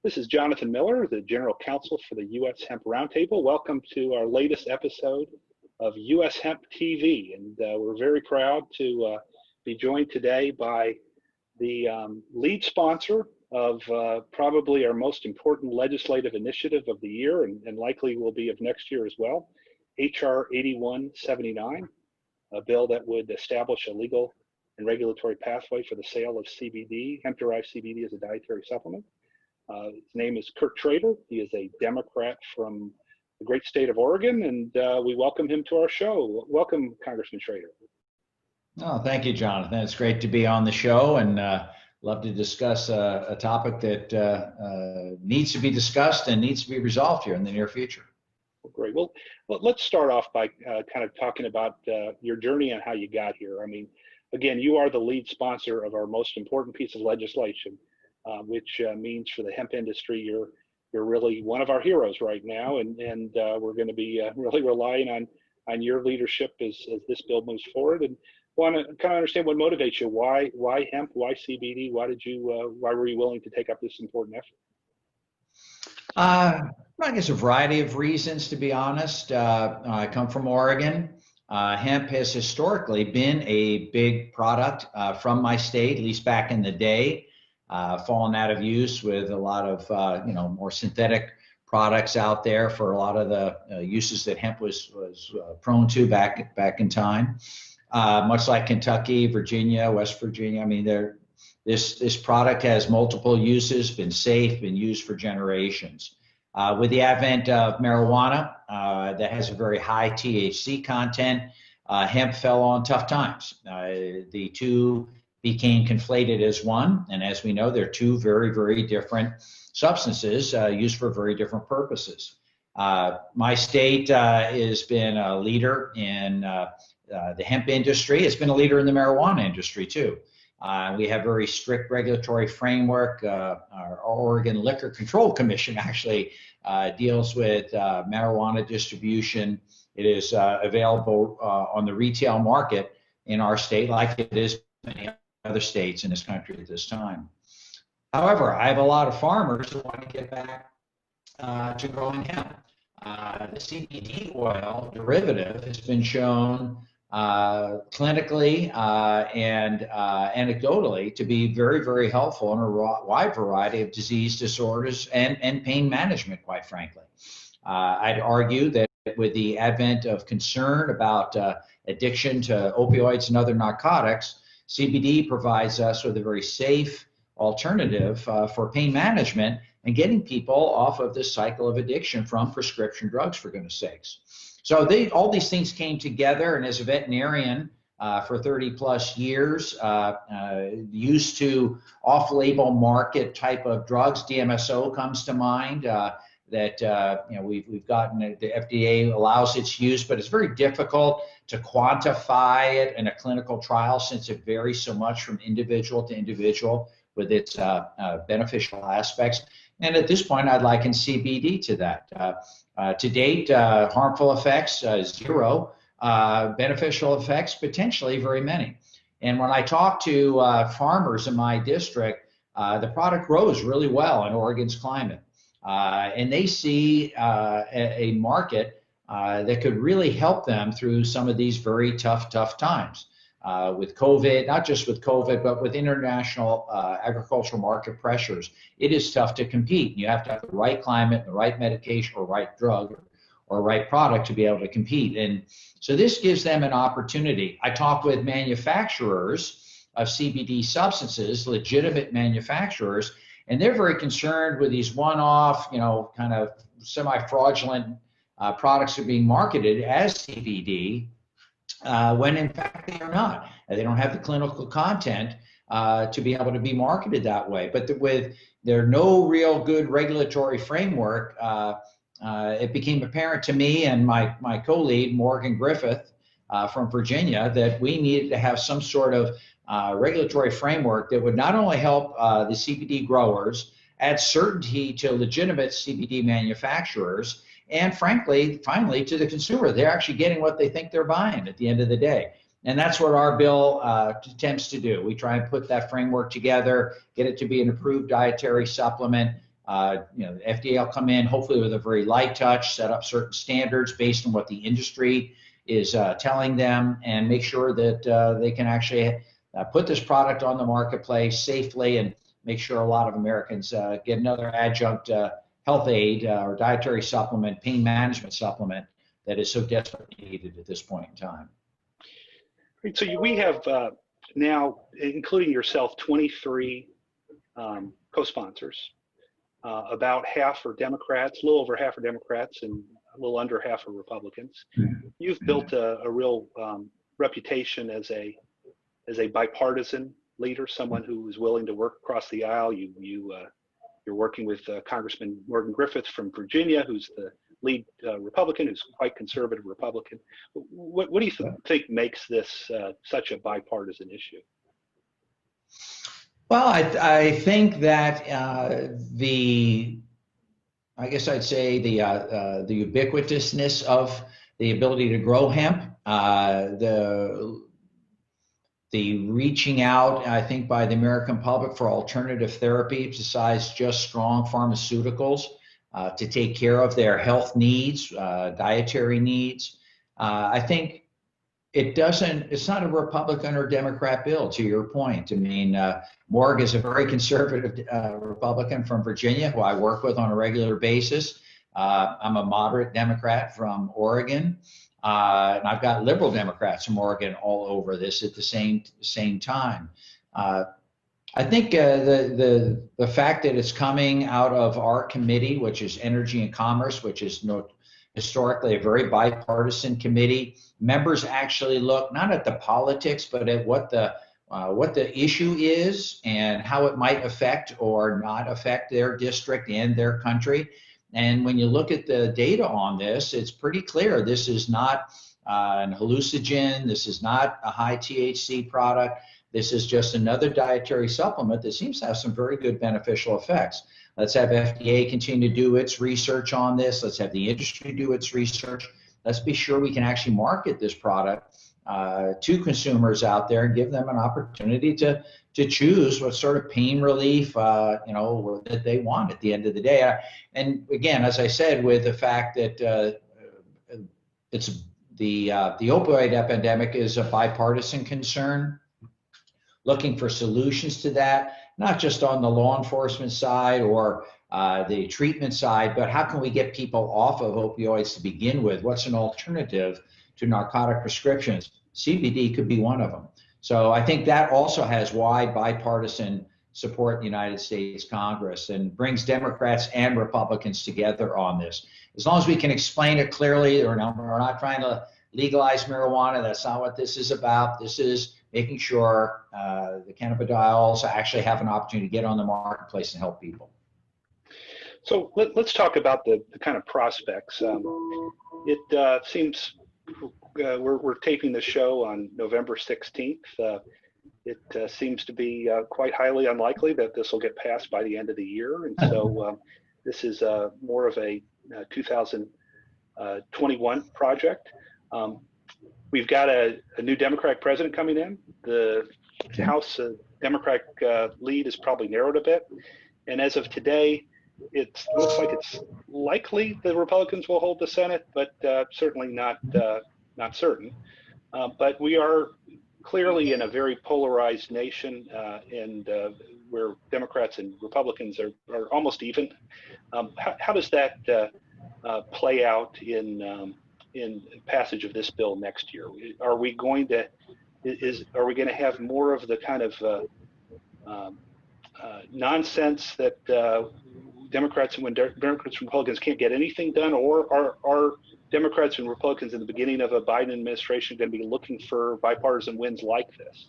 This is Jonathan Miller, the General Counsel for the U.S. Hemp Roundtable. Welcome to our latest episode of U.S. Hemp TV. And we're very proud to be joined today by the lead sponsor of probably our most important legislative initiative of the year, and likely will be of next year as well, H.R. 8179, a bill that would establish a legal and regulatory pathway for the sale of CBD, hemp-derived CBD as a dietary supplement. His name is Schrader. He is a Democrat from the great state of Oregon, and we welcome him to our show. Welcome, Congressman Schrader. Oh, thank you, Jonathan. It's great to be on the show, and love to discuss a topic that needs to be discussed and needs to be resolved here in the near future. Great. Well, let's start off by kind of talking about your journey and how you got here. I mean, again, you are the lead sponsor of our most important piece of legislation, which means for the hemp industry, you're really one of our heroes right now, and we're going to be really relying on your leadership as this bill moves forward. And want to kind of understand what motivates you. Why hemp? Why CBD? Why were you willing to take up this important effort? I guess a variety of reasons, to be honest. I come from Oregon. Hemp has historically been a big product from my state, at least back in the day. Fallen out of use with a lot of more synthetic products out there for a lot of the uses that hemp was prone to back in time. Much like Kentucky, Virginia, West Virginia. I mean, this product has multiple uses, been safe, been used for generations. With the advent of marijuana that has a very high THC content, hemp fell on tough times. The two became conflated as one, and as we know, they're two very, very different substances used for very different purposes. My state has been a leader in the hemp industry. It's been a leader in the marijuana industry too. We have very strict regulatory framework. Our Oregon Liquor Control Commission actually deals with marijuana distribution. It is available on the retail market in our state, like it is in many other states in this country at this time. However, I have a lot of farmers who want to get back to growing hemp. The CBD oil derivative has been shown clinically and anecdotally to be very, very helpful in a wide variety of disease disorders and pain management, quite frankly. I'd argue that with the advent of concern about addiction to opioids and other narcotics, CBD provides us with a very safe alternative for pain management and getting people off of this cycle of addiction from prescription drugs, for goodness sakes. So all these things came together, and as a veterinarian for 30 plus years, used to off-label market type of drugs, DMSO comes to mind, that we've gotten, the FDA allows its use, but it's very difficult to quantify it in a clinical trial since it varies so much from individual to individual with its beneficial aspects. And at this point, I'd liken CBD to that. To date, harmful effects, zero. Beneficial effects, potentially very many. And when I talk to farmers in my district, the product grows really well in Oregon's climate. And they see a market that could really help them through some of these very tough times. With COVID, not just with COVID, but with international agricultural market pressures, it is tough to compete. You have to have the right climate, the right medication, or right drug, or right product to be able to compete. And so this gives them an opportunity. I talk with manufacturers of CBD substances, legitimate manufacturers, and they're very concerned with these one-off, kind of semi-fraudulent products that are being marketed as CBD, when in fact they are not. They don't have the clinical content to be able to be marketed that way. But with there no real good regulatory framework, it became apparent to me and my co-lead, Morgan Griffith from Virginia, that we needed to have some sort of regulatory framework that would not only help the CBD growers, add certainty to legitimate CBD manufacturers, and frankly, finally, to the consumer. They're actually getting what they think they're buying at the end of the day. And that's what our bill attempts to do. We try and put that framework together, get it to be an approved dietary supplement, The FDA will come in hopefully with a very light touch, set up certain standards based on what the industry is telling them, and make sure that they can actually put this product on the marketplace safely and make sure a lot of Americans get another adjunct health aid or dietary supplement, pain management supplement that is so desperately needed at this point in time. So we have now, including yourself, 23 co-sponsors. About half are Democrats, a little over half are Democrats, and a little under half are Republicans. You've built a real reputation as a bipartisan leader, someone who is willing to work across the aisle. You're working with Congressman Morgan Griffith from Virginia, who's the lead Republican, who's quite conservative Republican. What do you think makes this such a bipartisan issue? Well, I think that I guess I'd say the ubiquitousness of the ability to grow hemp, the reaching out, I think, by the American public for alternative therapies besides just strong pharmaceuticals to take care of their health needs, dietary needs. I think it's not a Republican or Democrat bill, to your point. I mean, Morg is a very conservative Republican from Virginia who I work with on a regular basis. I'm a moderate Democrat from Oregon. And I've got liberal Democrats from Oregon all over this at the same time. I think the fact that it's coming out of our committee, which is Energy and Commerce, which is historically a very bipartisan committee, members actually look not at the politics, but at what the issue is and how it might affect or not affect their district and their country. And when you look at the data on this, it's pretty clear this is not an hallucinogen. This is not a high THC product. This is just another dietary supplement that seems to have some very good beneficial effects. Let's have FDA continue to do its research on this. Let's have the industry do its research. Let's be sure we can actually market this product to consumers out there and give them an opportunity to choose what sort of pain relief that they want at the end of the day. And again, as I said, with the fact that it's the opioid epidemic is a bipartisan concern, looking for solutions to that, not just on the law enforcement side or the treatment side, but how can we get people off of opioids to begin with? What's an alternative to narcotic prescriptions? CBD could be one of them. So I think that also has wide bipartisan support in the United States Congress and brings Democrats and Republicans together on this. As long as we can explain it clearly, we're not trying to legalize marijuana. That's not what this is about. This is making sure the cannabidiols actually have an opportunity to get on the marketplace and help people. So let's talk about the kind of prospects. It seems we're taping the show on November 16th. It seems to be quite highly unlikely that this will get passed by the end of the year. And so this is more of a 2021 project. We've got a new Democratic president coming in. The House Democratic lead is probably narrowed a bit. And as of today, it looks like it's likely the Republicans will hold the Senate, but certainly not certain. But we are clearly in a very polarized nation, and where Democrats and Republicans are almost even. How does that play out in passage of this bill next year? Are we going to have more of the kind of nonsense that Democrats and Republicans can't get anything done, or are Democrats and Republicans in the beginning of a Biden administration going to be looking for bipartisan wins like this?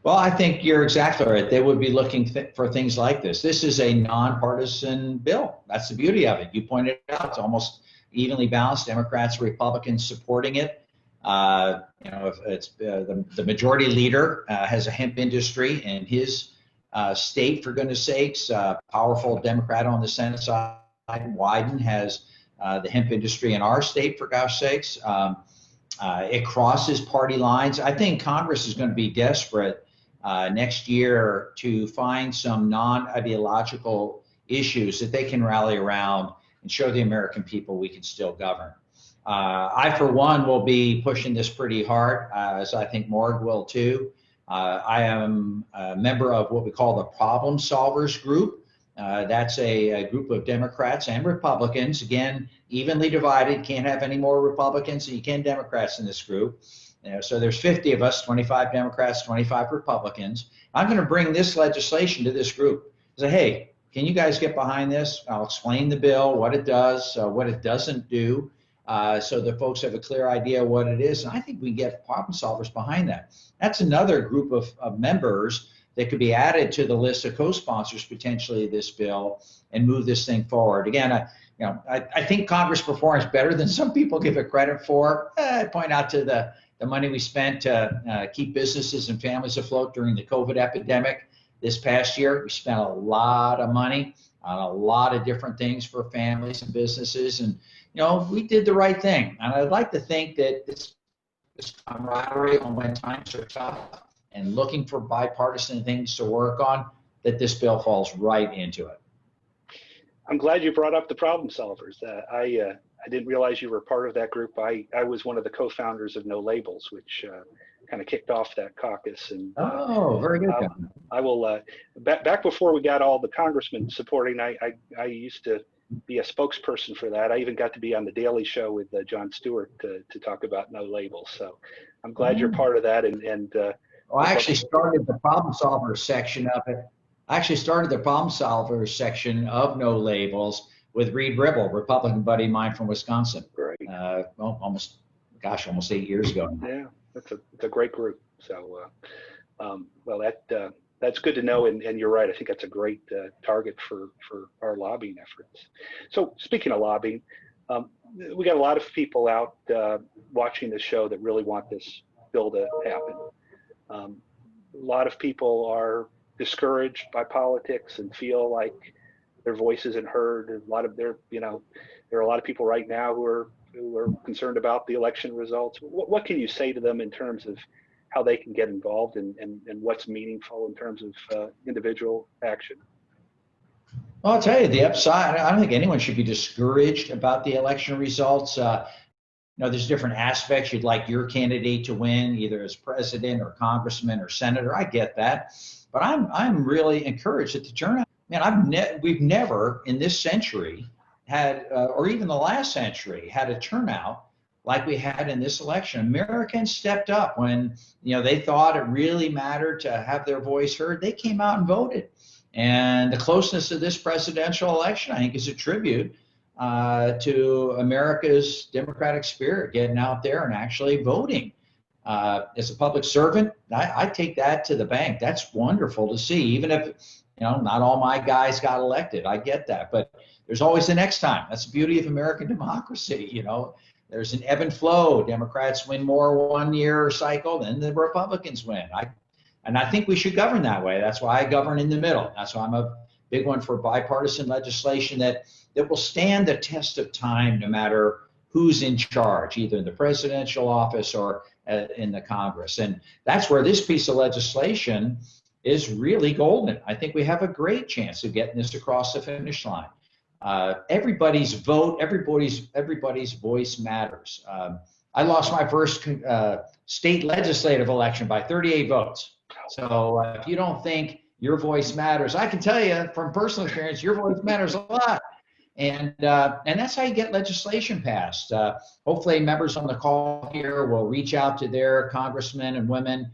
Well, I think you're exactly right. They would be looking for things like this. This is a nonpartisan bill. That's the beauty of it. You pointed it out. It's almost evenly balanced. Democrats, Republicans supporting it. If it's the majority leader has a hemp industry in his state, for goodness sakes. Powerful Democrat on the Senate side, Wyden, has the hemp industry in our state, for gosh sakes. It crosses party lines. I think Congress is going to be desperate next year to find some non-ideological issues that they can rally around and show the American people we can still govern. I, for one, will be pushing this pretty hard, as I think Morg will too. I am a member of what we call the Problem Solvers Group. That's a group of Democrats and Republicans, again, evenly divided. Can't have any more Republicans than you can Democrats in this group. So there's 50 of us, 25 Democrats, 25 Republicans. I'm going to bring this legislation to this group. Say, hey, can you guys get behind this? I'll explain the bill, what it does, what it doesn't do, so that folks have a clear idea of what it is. And I think we get problem solvers behind that. That's another group of members that could be added to the list of co-sponsors potentially of this bill and move this thing forward. Again, I think Congress performs better than some people give it credit for. I point out to the money we spent to keep businesses and families afloat during the COVID epidemic this past year. We spent a lot of money on a lot of different things for families and businesses, and we did the right thing. And I'd like to think that this camaraderie on when times are tough and looking for bipartisan things to work on, that this bill falls right into it. I'm glad you brought up the problem solvers. I didn't realize you were part of that group. I was one of the co-founders of No Labels, which kind of kicked off that caucus. And very good. I will back before we got all the congressmen supporting. I used to be a spokesperson for that. I even got to be on the Daily Show with Jon Stewart to talk about No Labels. So I'm glad you're part of that. Well, I actually started the problem solver section of it. I actually started the problem solver section of No Labels with Reed Ribble, Republican buddy of mine from Wisconsin. Great. Almost 8 years ago. Yeah, it's a great group. So, that's good to know. And you're right. I think that's a great target for our lobbying efforts. So speaking of lobbying, we got a lot of people out watching the show that really want this bill to happen. A lot of people are discouraged by politics and feel like their voice isn't heard. There are a lot of people right now who are concerned about the election results. What can you say to them in terms of how they can get involved and what's meaningful in terms of individual action? Well, I'll tell you the upside. I don't think anyone should be discouraged about the election results. There's different aspects. You'd like your candidate to win, either as president or congressman or senator. I get that, but I'm really encouraged at the turnout. Man, we've never in this century had, or even the last century, had a turnout like we had in this election. Americans stepped up when they thought it really mattered to have their voice heard. They came out and voted, and the closeness of this presidential election, I think, is a tribute to America's democratic spirit, getting out there and actually voting. As a public servant, I take that to the bank. That's wonderful to see, even if not all my guys got elected. I get that, but there's always the next time. That's the beauty of American democracy. There's an ebb and flow. Democrats win more one year cycle than the Republicans win. I think we should govern that way. That's why I govern in the middle. That's why I'm a big one for bipartisan legislation that will stand the test of time no matter who's in charge, either in the presidential office or in the Congress. And that's where this piece of legislation is really golden. I think we have a great chance of getting this across the finish line. Everybody's vote, everybody's voice matters. I lost my first state legislative election by 38 votes. So if you don't think your voice matters, I can tell you from personal experience, your voice matters a lot. And that's how you get legislation passed. Hopefully members on the call here will reach out to their congressmen and women,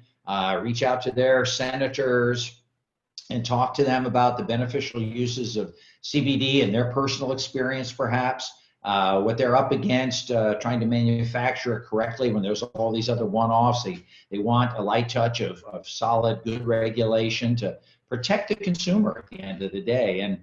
reach out to their senators and talk to them about the beneficial uses of CBD and their personal experience, perhaps, what they're up against, trying to manufacture it correctly when there's all these other one-offs. They want a light touch of solid, good regulation to protect the consumer at the end of the day. And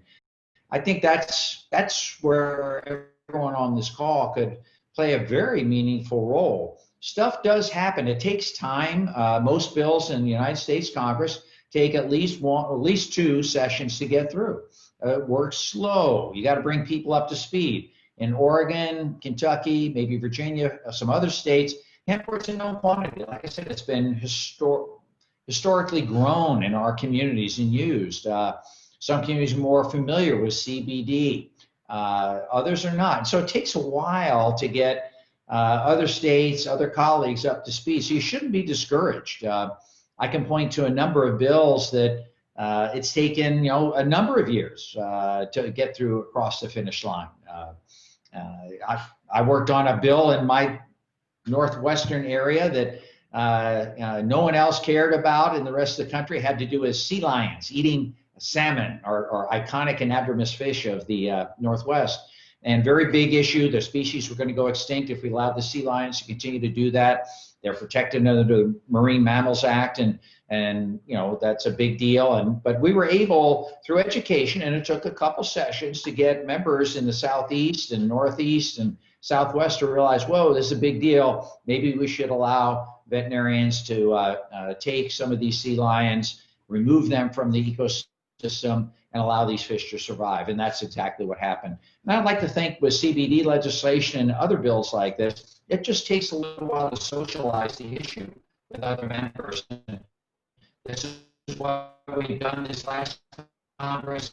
I think that's where everyone on this call could play a very meaningful role. Stuff does happen. It takes time. Most bills in the United States Congress take at least two sessions to get through. It works slow. You got to bring people up to speed. In Oregon, Kentucky, maybe Virginia, some other states, hemp works in known quantity. Like I said, it's been historically grown in our communities and used. Some communities are more familiar with CBD. Others are not. So it takes a while to get other states, other colleagues up to speed. So you shouldn't be discouraged. I can point to a number of bills that it's taken, a number of years to get through across the finish line. I worked on a bill in my northwestern area that no one else cared about in the rest of the country. It had to do with sea lions eating salmon, or iconic anadromous fish of the Northwest. And very big issue. The species were going to go extinct if we allowed the sea lions to continue to do that. They're protected under the Marine Mammals Act, and that's a big deal. But we were able, through education, and it took a couple sessions to get members in the Southeast and Northeast and Southwest to realize, whoa, this is a big deal. Maybe we should allow veterinarians to take some of these sea lions, remove them from the ecosystem, and allow these fish to survive. And that's exactly what happened. And I'd like to think with CBD legislation and other bills like this, it just takes a little while to socialize the issue with other members. This is what we've done this last Congress.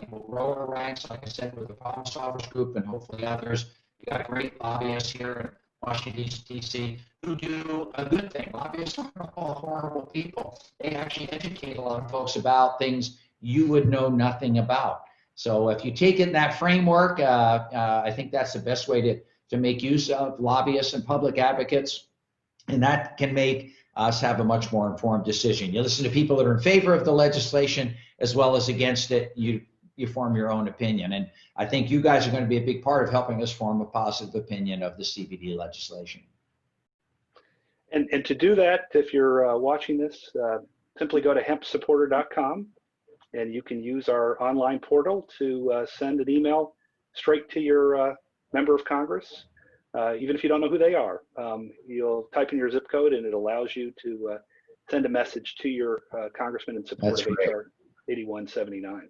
We'll grow our ranks, like I said, with the Problem Solvers Group and hopefully others. We've got great lobbyists here in Washington, D.C. who do a good thing. Lobbyists aren't all horrible people. They actually educate a lot of folks about things you would know nothing about. So if you take it in that framework, I think that's the best way to make use of lobbyists and public advocates, and that can make us have a much more informed decision. You listen to people that are in favor of the legislation as well as against it. You form your own opinion, and I think you guys are going to be a big part of helping us form a positive opinion of the CBD legislation. And to do that, if you're watching this, simply go to hempsupporter.com. and you can use our online portal to send an email straight to your member of Congress, even if you don't know who they are. You'll type in your zip code and it allows you to send a message to your congressman in support of HR 8179.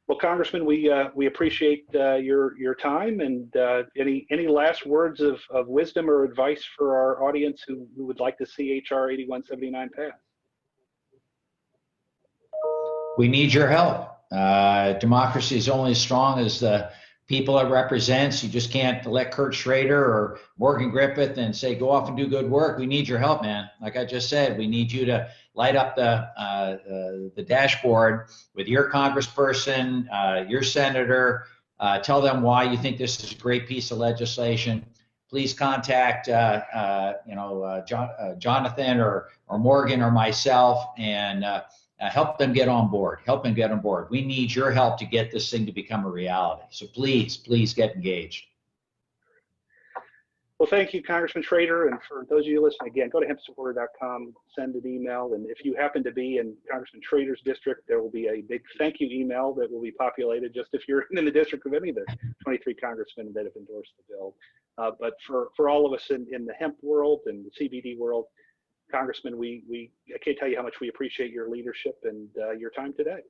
Well, Congressman, we appreciate your time, and any last words of wisdom or advice for our audience who would like to see HR 8179 pass? We need your help. Democracy is only as strong as the people it represents. You just can't let Kurt Schrader or Morgan Griffith and say, go off and do good work. We need your help, man. Like I just said, we need you to light up the dashboard with your congressperson, your senator. Tell them why you think this is a great piece of legislation. Please contact Jonathan or Morgan or myself, and help them get on board. Help them get on board. We need your help to get this thing to become a reality. So please get engaged. Well, thank you, Congressman Schrader. And for those of you listening, again, go to hempsupporter.com, send an email. And if you happen to be in Congressman Schrader's district, there will be a big thank you email that will be populated just if you're in the district of any of the 23 congressmen that have endorsed the bill. But for all of us in the hemp world and the CBD world, Congressman, I can't tell you how much we appreciate your leadership and your time today.